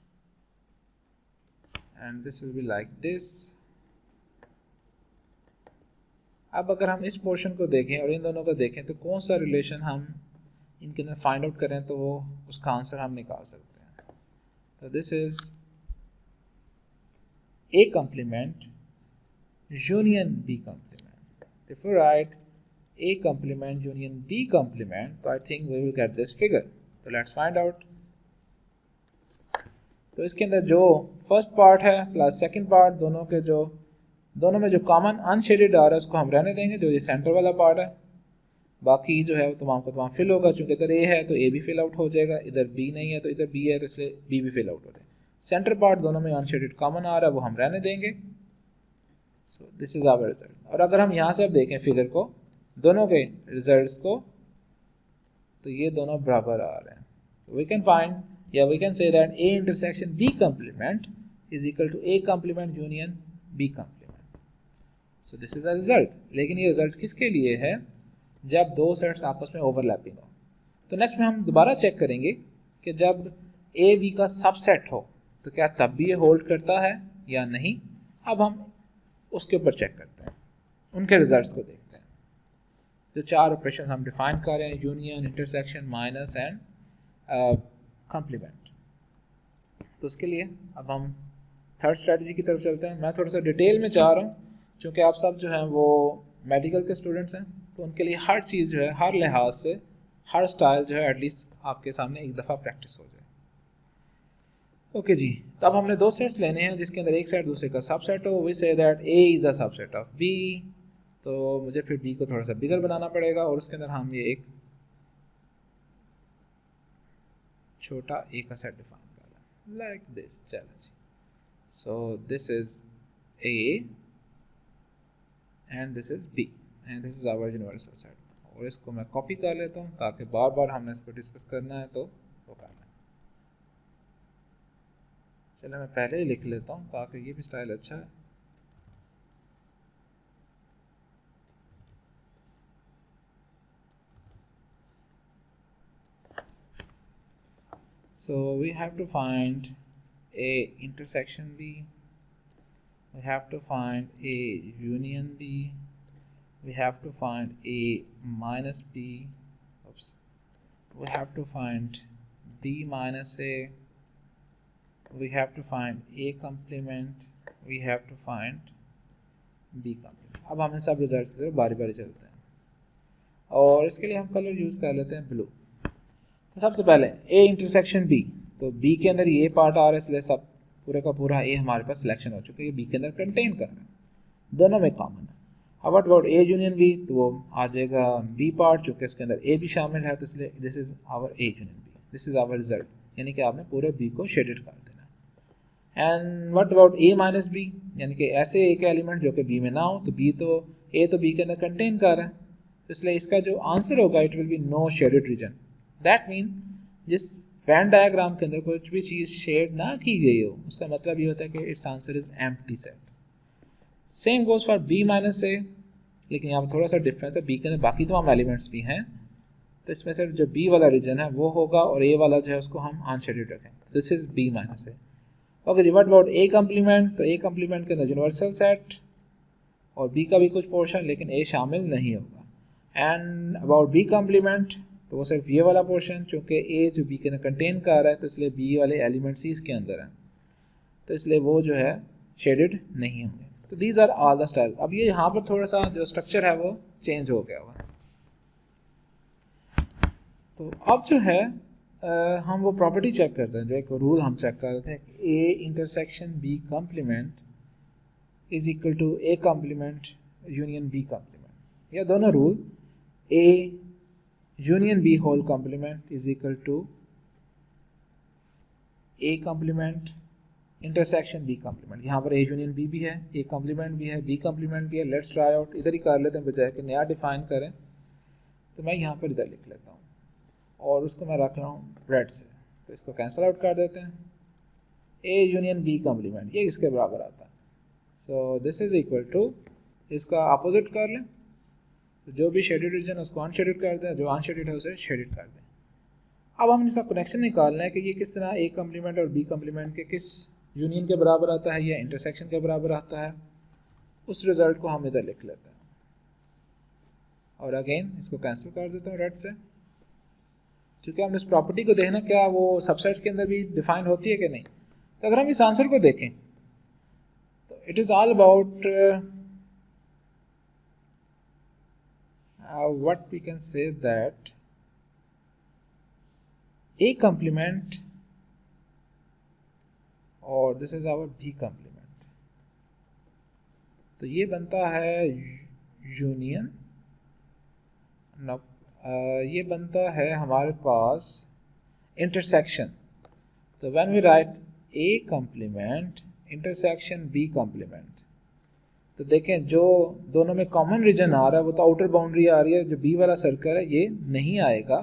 and this will be like this। अब अगर हम इस पोर्शन को देखें और इन दोनों को देखें तो कौन सा रिलेशन हम इनके अंदर फाइंड आउट करें तो वो उसका आंसर हम निकाल सकते हैं। तो this is A complement union B complement, if we write A complement union B complement, तो I think we will get this figure। तो let's find out। तो इसके अंदर जो फर्स्ट पार्ट है प्लस सेकंड पार्ट दोनों में जो कॉमन अनशेडेड आ रहा है उसको हम रहने देंगे, जो ये सेंटर वाला पार्ट है, बाकी जो है वो तमाम को तमाम फिल होगा। चूंकि इधर A है तो A भी फिल आउट हो जाएगा, इधर B नहीं है तो इधर B है तो इसलिए B भी फिल आउट हो जाएगा। सेंटर पार्ट दोनों में अनशेडेड कॉमन आ रहा है वो हम रहने देंगे। So this is our result. और अगर हम यहाँ से अब देखें फिगर को, दोनों के रिजल्ट्स को, तो ये दोनों बराबर आ रहे हैं। वी कैन फाइंड या we can say that A intersection B complement is equal to A complement union B complement. So this is a result. लेकिन ये रिजल्ट किसके लिए है, जब दो सेट्स आपस में ओवरलैपिंग हो। तो नेक्स्ट में हम दोबारा चेक करेंगे कि जब A B का सबसेट हो तो क्या तब भी ये होल्ड करता है या नहीं। अब हम उसके ऊपर चेक करते हैं, उनके रिजल्ट्स को देखते हैं। जो चार ऑपरेशन हम डिफाइन कर रहे हैं, union, intersection, minus and complement. तो उसके लिए अब हम थर्ड स्ट्रेटजी की तरफ चलते हैं। मैं थोड़ा सा डिटेल में चाह रहा हूँ, क्योंकि आप सब जो हैं वो मेडिकल के स्टूडेंट्स हैं, तो उनके लिए हर चीज़ जो है, हर लिहाज से, हर स्टाइल जो है एटलीस्ट आपके सामने एक दफ़ा प्रैक्टिस हो जाए। ओके जी, तो अब हमने दो सेट्स लेने हैं जिसके अंदर एक सेट दूसरे का सबसेट हो। We say that A is a subset of B, तो मुझे फिर B को थोड़ा सा बिगर बनाना पड़ेगा और उसके अंदर हम ये एक छोटा A का सेट डिफाइन कर रहे हैं। Like this. चलो जी, so this is A and this is B and this is our universal set. और इसको मैं कॉपी कर लेता हूँ ताकि बार बार हमने इसको डिस्कस करना है तो वो करना है। चलो मैं पहले ही लिख लेता हूँ ताकि ये भी स्टाइल अच्छा है। So we have to find A intersection B, we have to find A union B, we have to find A minus B, oops, we have to find B minus A, we have to find A complement, we have to find B complement। अब हम इन सब results की तरफ बारी बारी चलते हैं और इसके लिए हम कलर यूज़ कर लेते हैं ब्लू। तो सबसे पहले A इंटरसेक्शन B, तो B के अंदर ये पार्ट आ रहा है इसलिए सब पूरे का पूरा A हमारे पास सिलेक्शन हो चुका है, ये B के अंदर कंटेन कर रहा है, दोनों में कॉमन है। अब अबाउट A यूनियन B, तो वो आ जाएगा B पार्ट, चूँकि इसके अंदर A भी शामिल है तो इसलिए this is our A union B, this is our result, यानी कि आपने पूरे B को शेडेड कर देना। And what about A minus B, यानी कि ऐसे एक एलिमेंट जो कि B में ना हो, तो A तो B के अंदर कंटेन कर रहा है, तो इसलिए इसका जो आंसर होगा it will be no shaded region. That mean जिस वेन डायग्राम के अंदर कुछ भी चीज़ शेड ना की गई हो उसका मतलब ये होता है कि it's answer is empty set. Same goes for B minus A, लेकिन यहाँ पर थोड़ा सा डिफरेंस है, B के अंदर बाकी तमाम एलिमेंट्स भी हैं, तो इसमें से जो B वाला रीजन है वो होगा और A वाला जो है उसको हम अनशेडेड रखें, this is B minus A। Okay जी, व्हाट अबाउट A कम्प्लीमेंट, तो A कम्प्लीमेंट के अंदर यूनिवर्सल सेट और B का भी कुछ पोर्शन लेकिन A शामिल नहीं होगा। एंड अबाउट B कम्प्लीमेंट, तो वो सिर्फ ये वाला पोर्शन, चूँकि A जो B के अंदर कंटेन कर रहा है तो इसलिए B वाले एलिमेंट्स ही इसके अंदर हैं, तो इसलिए वो जो है शेडेड नहीं होंगे। तो these are all the style. अब ये यहाँ पर थोड़ा सा जो स्ट्रक्चर है वो चेंज हो गया हुआ। तो अब जो है हम वो प्रॉपर्टी चेक करते हैं, जो एक रूल हम चेक करते हैं, A intersection B complement is equal to A complement union B complement, या दोनों rule A union B whole complement is equal to A complement intersection B complement. यहाँ पर A यूनियन B भी है, A complement भी है, B complement भी है। लेट्स ट्राई आउट, इधर ही कर लेते हैं बजाय कि नया डिफाइन करें, तो मैं यहाँ पर इधर लिख लेता हूँ और उसको मैं रख रहा हूँ रेड से, तो इसको कैंसिल आउट कर देते हैं। A यूनियन B कम्प्लीमेंट ये इसके बराबर आता है, so this is equal to, इसका अपोजिट कर लें, तो जो भी शेडेड रीजन उसको अनशेडेड कर दें, जो अनशेडेड है उसे शेडेड कर दें। अब हम इसका कनेक्शन निकालना है कि ये किस तरह A कम्प्लीमेंट और B कम्प्लीमेंट के किस यूनियन के बराबर आता है या इंटरसेक्शन के बराबर आता है, उस रिजल्ट को हम इधर लिख लेते हैं और अगेन इसको कैंसिल कर देता हूँ रेड से, क्योंकि हमने इस प्रॉपर्टी को देखना क्या वो सबसेट्स के अंदर भी डिफाइन होती है कि नहीं। तो अगर हम इस आंसर को देखें तो it is all about what we can say that A complement और this is our B complement, तो ये बनता है यूनियन, ये बनता है हमारे पास इंटरसेक्शन। तो when we write A complement intersection B complement, तो देखें जो दोनों में कॉमन रीजन आ रहा है वो तो आउटर बाउंड्री आ रही है, जो B वाला सर्कल है ये नहीं आएगा,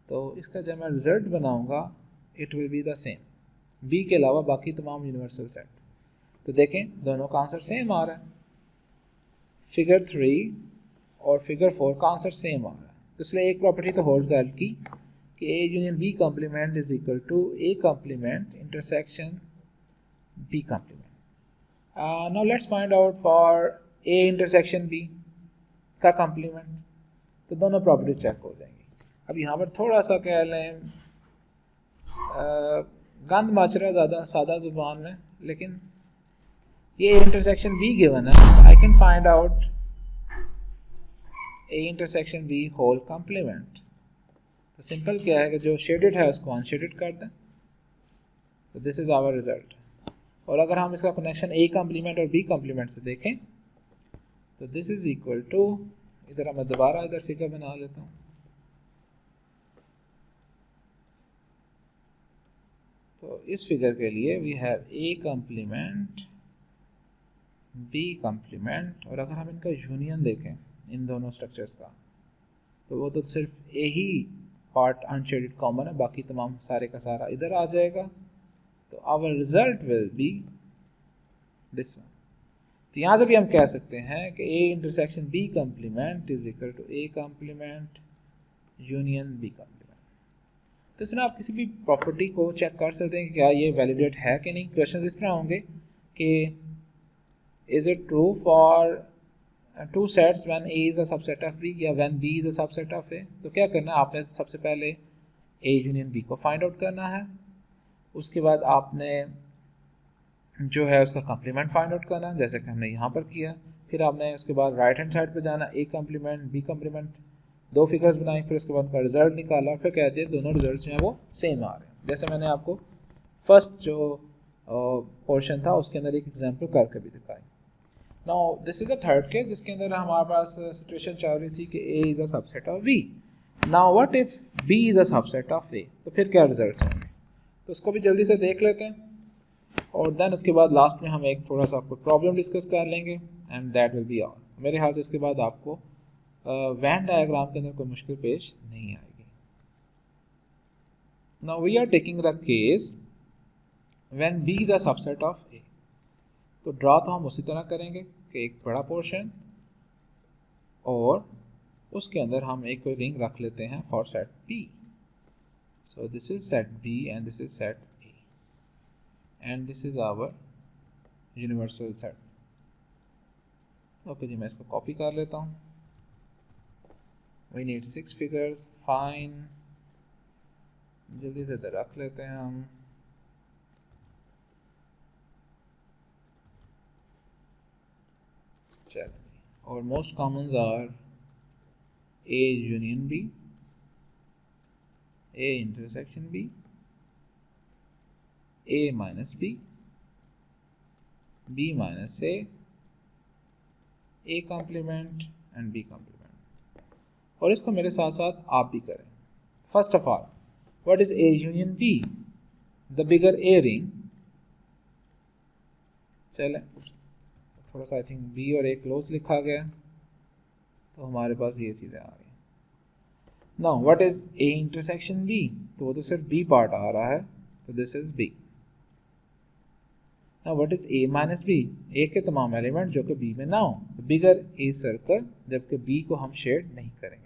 तो इसका जब मैं रिजल्ट बनाऊंगा it will be the same, B के अलावा बाकी तमाम यूनिवर्सल सेट। तो देखें दोनों का आंसर सेम आ रहा है, फिगर 3 और फिगर 4 का आंसर सेम आ रहा है, तो इसलिए एक प्रॉपर्टी तो होल्ड कर की कि A union B complement is equal to A complement intersection B complement. Now let's find out for A intersection B का कम्प्लीमेंट, तो दोनों प्रॉपर्टी चेक हो जाएंगी। अब यहाँ पर थोड़ा सा कह लें गंद मच रहा है ज़्यादा सादा ज़ुबान में, लेकिन ये इंटरसेक्शन B गिवन है, I can find out A intersection B whole complement. तो सिंपल क्या है कि जो शेडेड है उसको अनशेडेड कर दें, तो दिस इज़ आवर रिजल्ट। और अगर हम इसका कनेक्शन A कम्प्लीमेंट और B कम्प्लीमेंट से देखें तो दिस इज इक्वल टू, इधर मैं दोबारा इधर फिगर बना लेता हूँ, तो इस फिगर के लिए we have A complement B complement, और अगर हम इनका यूनियन देखें इन दोनों स्ट्रक्चर्स का, तो वो तो सिर्फ ए ही पार्ट अनशेडेड कॉमन है, बाकी तमाम सारे का सारा इधर आ जाएगा। तो our result will be this one. तो यहाँ से भी हम कह सकते हैं कि A intersection B complement is equal to A complement union B complement. तो इसमें आप किसी भी प्रॉपर्टी को चेक कर सकते हैं कि क्या ये वैलिडेट है कि नहीं। क्वेश्चन इस तरह होंगे कि is it true for two sets when A is a subset of B, या when B is a subset of A. तो क्या करना है, आपने सबसे पहले ए यूनियन बी को फाइंड आउट करना है, उसके बाद आपने जो है उसका कम्प्लीमेंट फाइंड आउट करना है, जैसे कि हमने यहाँ पर किया। फिर आपने उसके बाद राइट हैंड साइड पे जाना, ए कम्प्लीमेंट बी कम्प्लीमेंट, दो फिगर्स बनाई, फिर उसके बाद उनका रिजल्ट निकाला, फिर कह दिया दोनों रिजल्ट जो हैं वो सेम आ रहे हैं। जैसे मैंने आपको फर्स्ट जो पोर्शन था उसके अंदर एक एग्जाम्पल करके भी दिखाई। Now this is the third case जिसके अंदर हमारे पास सिचुएशन चल रही थी कि A is a subset of B. Now what if B is a subset of A, तो फिर क्या रिजल्ट होंगे, तो उसको भी जल्दी से देख लेते हैं, और देन उसके बाद लास्ट में हम एक थोड़ा सा आपको प्रॉब्लम डिस्कस कर लेंगे and that will be all. मेरे ख्याल से इसके बाद आपको वेन डायग्राम के अंदर कोई मुश्किल पेश नहीं आएगी। Now we are taking the case when B is a subset of A. तो ड्रा तो हम उसी तरह करेंगे कि एक बड़ा पोर्शन और उसके अंदर हम एक कोई रिंग रख लेते हैं for set B. So this is set B and this is set A and this is our universal set. Okay जी, मैं इसको कॉपी कर लेता हूँ। वी नीड 6 फिगर्स, फाइन, जल्दी से इधर रख लेते हैं हम। चलिए, और most commons are A union B, A intersection B, A minus B, B minus A complement and B complement. और इसको मेरे साथ साथ आप भी करें। First of all, what is A union B? The bigger A ring. चलें, थोड़ा सा आई थिंक बी और ए क्लोज लिखा गया, तो हमारे पास ये चीज़ें आ गई। Now what is A intersection B? तो वो तो सिर्फ बी पार्ट आ रहा है, तो this is B. Now what is A minus B? A के तमाम एलिमेंट जो कि बी में ना हो, तो बिगर ए सर्कल, जबकि बी को हम शेड नहीं करेंगे।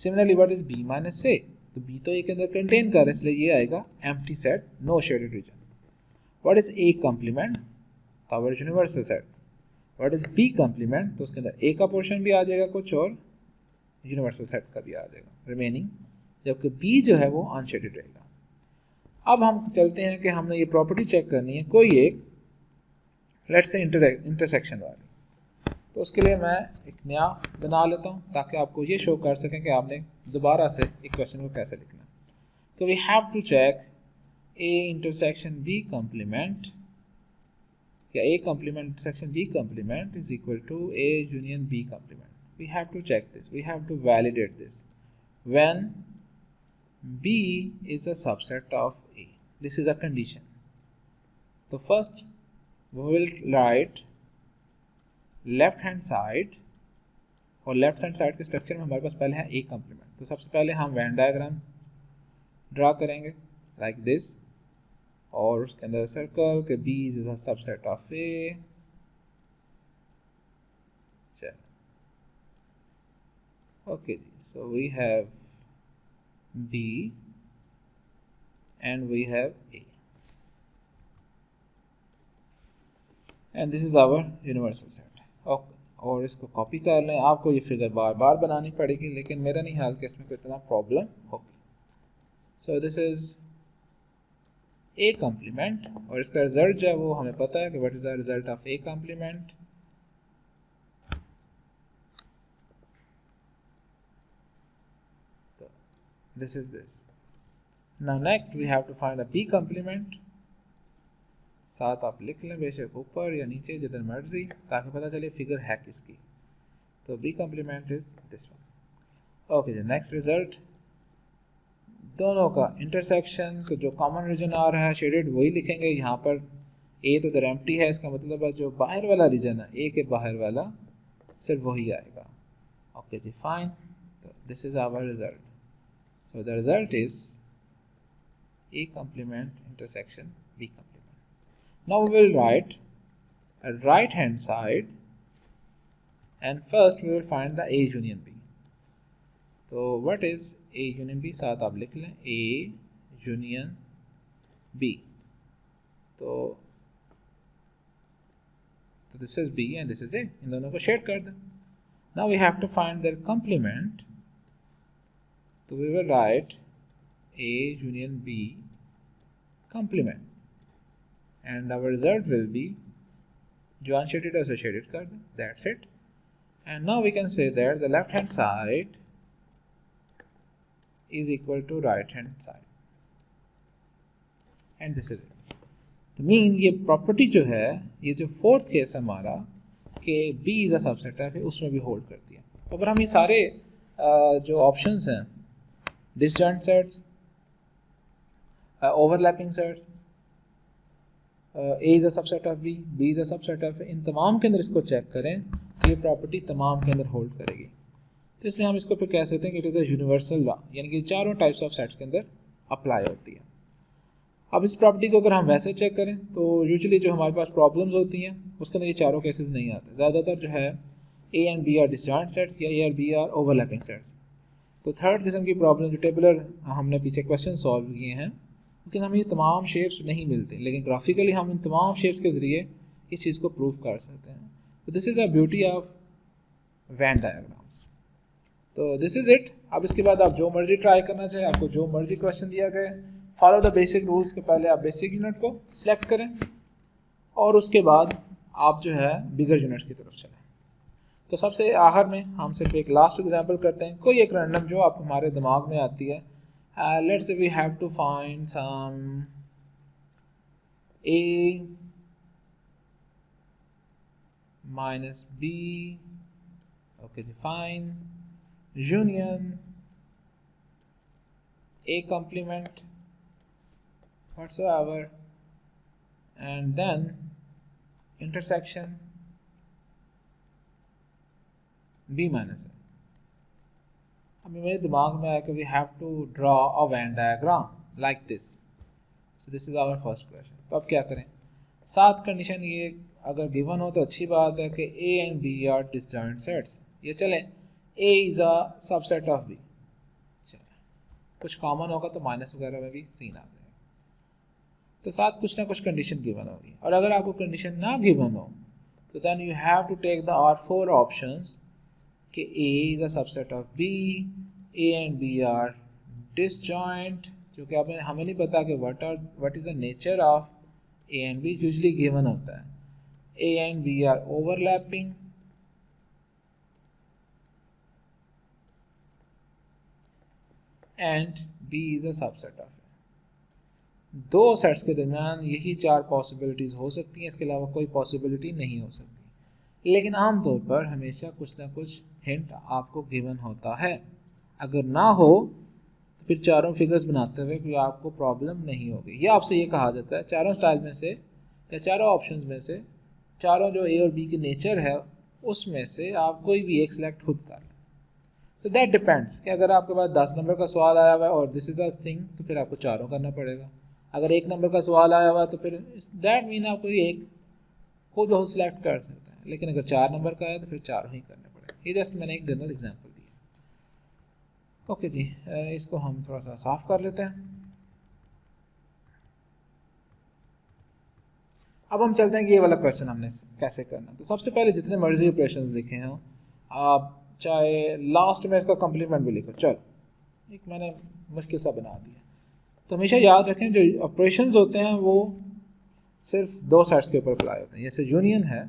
Similarly what is B minus A? तो बी तो ए के अंदर कंटेन कर, इसलिए ये आएगा empty set, no shaded region. What is A complement? Our universal set. What is B complement? तो उसके अंदर ए का पोर्शन भी आ जाएगा कुछ और यूनिवर्सल सेट का भी आ जाएगा रिमेनिंग, जबकि बी जो है वो अनशेडेड रहेगा। अब हम चलते हैं कि हमने ये प्रॉपर्टी चेक करनी है कोई एक, लेट्स से इंटरसेक्शन वाली। तो उसके लिए मैं एक नया बना लेता हूँ ताकि आपको ये शो कर सकें कि आपने दोबारा से एक क्वेश्चन को कैसे लिखना है। तो we have to check A intersection B complement, या a complement intersection b complement is equal to a union b complement. We have to check this, we have to validate this when b is a subset of a. This is a condition. So first we will write left hand side, और left hand side के structure में हमारे पास पहले है a complement। तो सबसे पहले हम वेन डायग्राम ड्रा करेंगे लाइक दिस, और उसके अंदर सर्कल के B is a subset of A। Okay जी, so we have B and we have A and this is our universal set. Okay, और इसको कॉपी कर लें। आपको ये फिगर बार बार बनानी पड़ेगी, लेकिन मेरा नहीं ख्याल कि इसमें कोई इतना प्रॉब्लम होगी। So this is A complement, और इसका रिजल्ट जो है वो हमें पता है कि what is the result of A complement. तो this is this. Now next we have to find A B complement. साथ आप लिख लें बेशक ऊपर या नीचे जिधर मर्जी, ताकि पता चले फिगर है किसकी। तो B complement is this one. Okay जी, नेक्स्ट रिजल्ट, दोनों का इंटरसेक्शन, तो जो कॉमन रीजन आ रहा है शेडेड वही लिखेंगे। यहाँ पर ए तो इधर एम्प्टी है, इसका मतलब है जो बाहर वाला रीजन है ए के बाहर वाला सिर्फ वही आएगा। ओके जी, फाइन। तो this is our result. So the result is A complement intersection B complement. Now we will write a right hand side, and first we will find the A union B. So what is A union B? साथ आप लिख लें A union B. तो this is B and this is A. इन दोनों को shade कर दें। Now we have to find their complement. So we will write A union B complement, and our result will be जो unshaded है उसे shaded कर दें, that's it. And now we can say that the left hand side is equal to right hand side, and this is it. तो mean ये property जो है, ये जो फोर्थ केस हमारा कि B इज अ सबसेट है, फिर उसमें भी होल्ड करती है। तो अगर हम ये सारे जो ऑप्शंस हैं, disjoint sets, overlapping sets, A is a subset of B, B is a subset of A, इन तमाम के अंदर इसको चेक करें तो ये प्रॉपर्टी तमाम के अंदर होल्ड करेगी। तो इसलिए हम इसको फिर कह सकते हैं कि it is a universal law, यानी कि चारों टाइप्स ऑफ सेट्स के अंदर अप्लाई होती है। अब इस प्रॉपर्टी को अगर हम वैसे चेक करें तो यूजुअली जो हमारे पास प्रॉब्लम्स होती हैं उसके अंदर ये चारों केसेस नहीं आते। ज़्यादातर जो है A and B are disjoint sets या A और B आर ओवरलैपिंग सेट्स। तो थर्ड किस्म की प्रॉब्लम जो टेबुलर हमने पीछे क्वेश्चन सॉल्व किए हैं, लेकिन हमें ये तमाम शेप्स नहीं मिलते, लेकिन ग्राफिकली हम इन तमाम शेप्स के ज़रिए इस चीज़ को प्रूव कर सकते हैं। तो this is a beauty of Venn diagrams. तो दिस इज़ इट। अब इसके बाद आप जो मर्जी ट्राई करना चाहें, आपको जो मर्जी क्वेश्चन दिया गया, फॉलो द बेसिक रूल्स के पहले आप बेसिक यूनिट को सिलेक्ट करें और उसके बाद आप जो है बिगर यूनिट्स की तरफ चलें। तो सबसे आखिर में हम सिर्फ एक लास्ट एग्जांपल करते हैं, कोई एक रैंडम जो आप हमारे दिमाग में आती है। Let's say we have to find some A minus B, okay, define union A complement whatsoever, and then intersection B minus A. अभी मेरे दिमाग में आया कि we have to draw a Venn diagram like this. So this is our first question. तो अब क्या करें? सात कंडीशन ये अगर गिवन हो तो अच्छी बात है कि A and B are disjoint sets. ये चलें A is a subset of B. चलें कुछ कॉमन होगा तो माइनस वगैरह में भी सीन आ जाएगा। तो साथ कुछ ना कुछ कंडीशन गिवन होगी, और अगर आपको कंडीशन ना गिवन हो तो then you have to take the are four options कि A is a subset of B, A and B are disjoint, जो कि आपने हमें नहीं पता कि what is the nature of A and B, usually given होता है। A and B are overlapping, and B is a subset of A। दो सेट्स के दरमियान यही चार पॉसिबिलिटीज़ हो सकती हैं, इसके अलावा कोई पॉसिबिलिटी नहीं हो सकती। लेकिन आमतौर पर हमेशा कुछ ना कुछ हिंट आपको गिवन होता है। अगर ना हो तो फिर चारों फिगर्स बनाते हुए फिर आपको प्रॉब्लम नहीं होगी। ये आपसे ये कहा जाता है चारों स्टाइल में से या चारों ऑप्शंस में से, चारों जो ए और बी की नेचर है उसमें से आप कोई भी एक सिलेक्ट खुद कर लें। तो दैट डिपेंड्स कि अगर आपके पास 10 नंबर का सवाल आया हुआ है और दिस इज द थिंग, तो फिर आपको चारों करना पड़ेगा। अगर 1 नंबर का सवाल आया हुआ है तो फिर दैट मीन आपको एक खुद बहुत सिलेक्ट कर सकते हैं, लेकिन अगर 4 नंबर का है तो फिर चारों ही करने पड़ेगा। ये जस्ट मैंने एक जनरल एग्जांपल दिया। ओके जी, इसको हम थोड़ा सा साफ कर लेते हैं। अब हम चलते हैं कि ये वाला क्वेश्चन हमने कैसे करना। तो सबसे पहले जितने मर्जी ऑपरेशंस लिखे हैं आप, चाहे लास्ट में इसका कम्प्लीमेंट भी लिखो, चलो एक मैंने मुश्किल सा बना दिया। तो हमेशा याद रखें जो ऑपरेशंस होते हैं वो सिर्फ दो सेट्स के ऊपर अप्लाई होते हैं। जैसे यूनियन है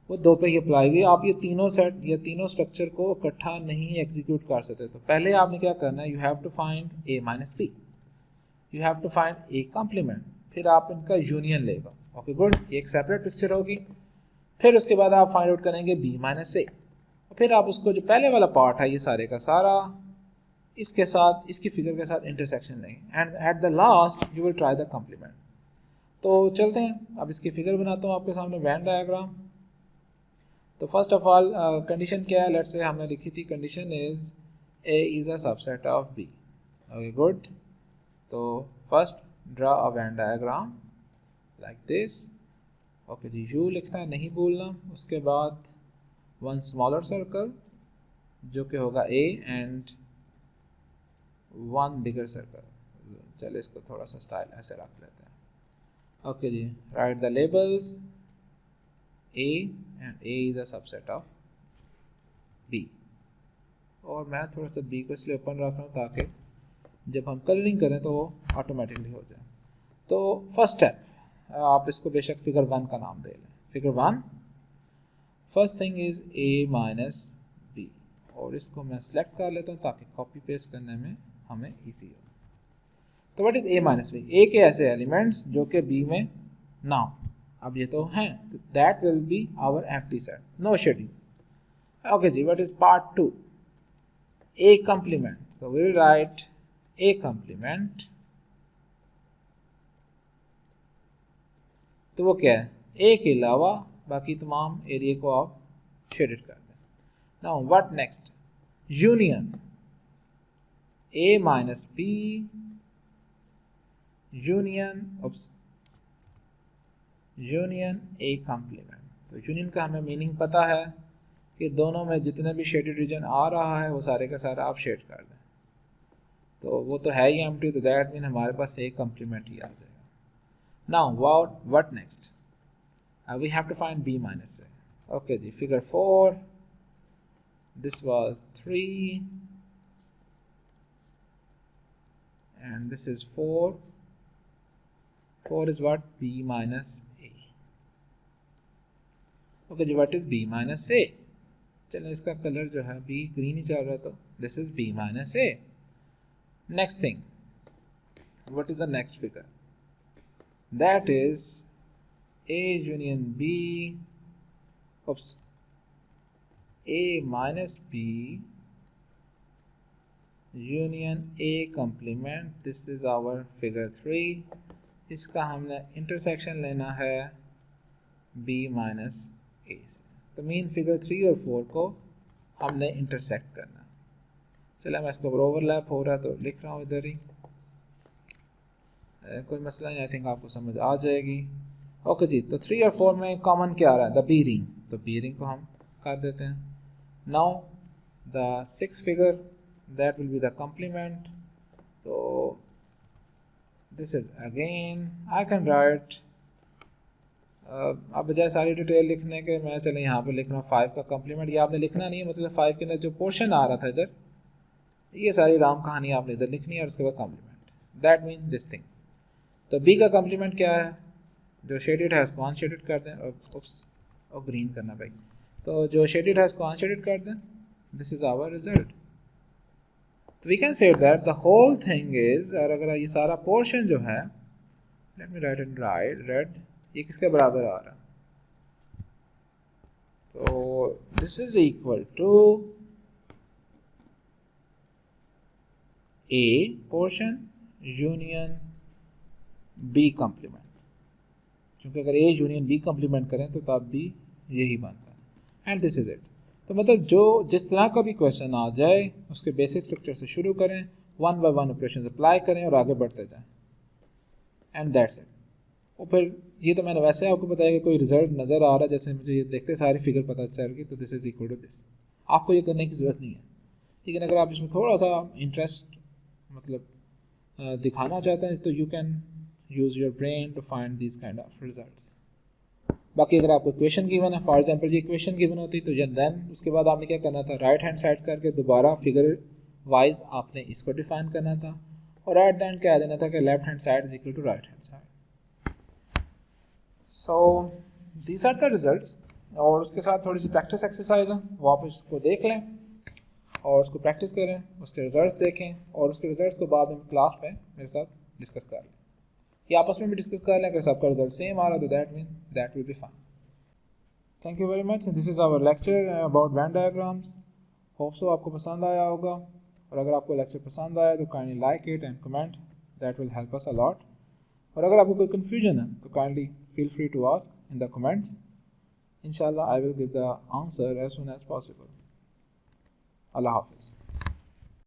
वो दो पे ही अप्लाई हुई। आप ये तीनों सेट या तीनों स्ट्रक्चर को इकट्ठा नहीं एग्जीक्यूट कर सकते। तो पहले आपने क्या करना है, you have to find A minus B, you have to find A complement, फिर आप इनका यूनियन लेगा। ओके गुड, ये एक सेपरेट पिक्चर होगी। फिर उसके बाद आप फाइंड आउट करेंगे B माइनस A, फिर आप उसको जो पहले वाला पार्ट है ये सारे का सारा इसके साथ इसकी फिगर के साथ इंटरसेक्शन लेंगे and at the last you will try the complement. तो चलते हैं, अब इसकी फिगर बनाता हूँ आपके सामने वेन डायग्राम। तो फर्स्ट ऑफ ऑल कंडीशन क्या है, लेट्स से हमने लिखी थी condition is A is a subset of B. Okay good. तो first draw a Venn diagram like this. Okay जी, यू लिखना है, नहीं भूलना। उसके बाद वन स्मॉलर सर्कल जो कि होगा A and one bigger circle. चलिए इसको थोड़ा सा स्टाइल ऐसे रख लेते हैं। ओके जी, right the labels A and A is a subset of B। और मैं थोड़ा सा B को इसलिए ओपन रख रहा हूँ ताकि जब हम कलरिंग करें तो वो ऑटोमेटिकली हो जाए। तो फर्स्ट स्टेप, आप इसको बेशक फिगर 1 का नाम दे लें। Figure 1, first thing is A minus B, और इसको मैं सेलेक्ट कर लेता हूँ ताकि कॉपी पेस्ट करने में हमें ईजी हो। तो what is A minus B? A के ऐसे एलिमेंट्स जो कि B में ना हो। अब ये तो हैं, तो that will be our empty set, no shading. Okay जी, what is part 2? A complement. तो we will write A complement. तो वो क्या है? ए के अलावा बाकी तमाम एरिया को आप शेडेड कर दें। Now what next? Union A minus B, union A complement. तो यूनियन का हमें मीनिंग पता है कि दोनों में जितने भी शेडेड रीजन आ रहा है वो सारे का सारा आप शेड कर दें। तो वो तो है ही एम्प्टी, तो दैट मीन हमारे पास ए कम्प्लीमेंट ही आ जाएगा। Now what next? We have to find B minus A. Okay जी, figure 4, this was 3 and this is 4 is what? B minus A। Okay जी, what is B minus A? चलिए इसका colour जो है B green ही चल रहा है, तो this is B minus A। Next thing, what is the next figure? That is A union B, A minus B union A complement. This is our figure 3। इसका हमने इंटरसेक्शन लेना है B माइनस A से। तो mean figure 3 और 4 को हमने intersect करना। चलो मैं इसको ओवरलैप हो रहा है तो लिख रहा हूँ इधर ही, कोई मसला नहीं, आई थिंक आपको समझ आ जाएगी। ओके जी, तो 3 और 4 में कॉमन क्या आ रहा है? The B ring. तो बी रिंग को हम कर देते हैं। Now the 6 figure, that will be the complement. तो this is again I can write, अब बजाय सारी डिटेल लिखने के मैं चले यहाँ पे लिख रहा हूँ 5 का कम्प्लीमेंट। ये आपने लिखना नहीं है, मतलब 5 के अंदर जो पोर्शन आ रहा था इधर, ये सारी राम कहानी आपने इधर लिखनी है और उसके बाद complement. That mean this thing. तो बी का कम्प्लीमेंट क्या है? जो शेडेड है उसको अनशेडेड कर दें, और ग्रीन करना भाई। तो जो शेडेड है उसको अनशेडेड कर दें। This is our result. तो we can say that the whole thing is, और अगर ये सारा पोर्शन जो है, let me write and write red, ये किसके बराबर आ रहा? तो this is equal to A portion union B complement. क्योंकि अगर ए यूनियन बी कम्प्लीमेंट करें तो तब भी यही बनता है। And this is it. तो मतलब जो जिस तरह का भी क्वेश्चन आ जाए उसके बेसिक स्ट्रक्चर से शुरू करें, 1 बाय 1 ऑपरेशन अप्लाई करें और आगे बढ़ते जाएं, एंड दैट्स इट। और फिर ये तो मैंने वैसे आपको बताया कि कोई रिजल्ट नज़र आ रहा है, जैसे मुझे ये देखते सारी फिगर पता चल गई, तो this is equal to this. आपको ये करने की ज़रूरत नहीं है, लेकिन अगर आप इसमें थोड़ा सा इंटरेस्ट मतलब दिखाना चाहते हैं तो you can use your brain to find this kind of results. बाकी अगर आपको इक्वेशन गिवन है, फॉर एग्जांपल ये इक्वेशन गिवन होती तो देन उसके बाद आपने क्या करना था? राइट हैंड साइड करके दोबारा फिगर वाइज आपने इसको डिफाइन करना था, और एट द एंड क्या देना था कि left hand side is equal to right hand side. So these are the results. और उसके साथ थोड़ी सी प्रैक्टिस एक्सरसाइज है, वो आप इसको देख लें और उसको प्रैक्टिस करें, उसके रिजल्ट्स देखें, और उसके रिजल्ट्स को बाद में क्लास में मेरे साथ डिस्कस कर लें, या आपस में भी डिस्कस कर लें। अगर सबका रिजल्ट सेम आ रहा तो that mean that will be fine. Thank you very much. This is our lecture about Venn diagrams. Hope so आपको पसंद आया होगा। और अगर आपको लेक्चर पसंद आया तो kindly like it and comment, that will help us a lot. और अगर आपको कोई कन्फ्यूजन है तो kindly feel free to ask in the comments. इंशाल्लाह I will give the answer as soon as possible. अल्लाह हाफिज़।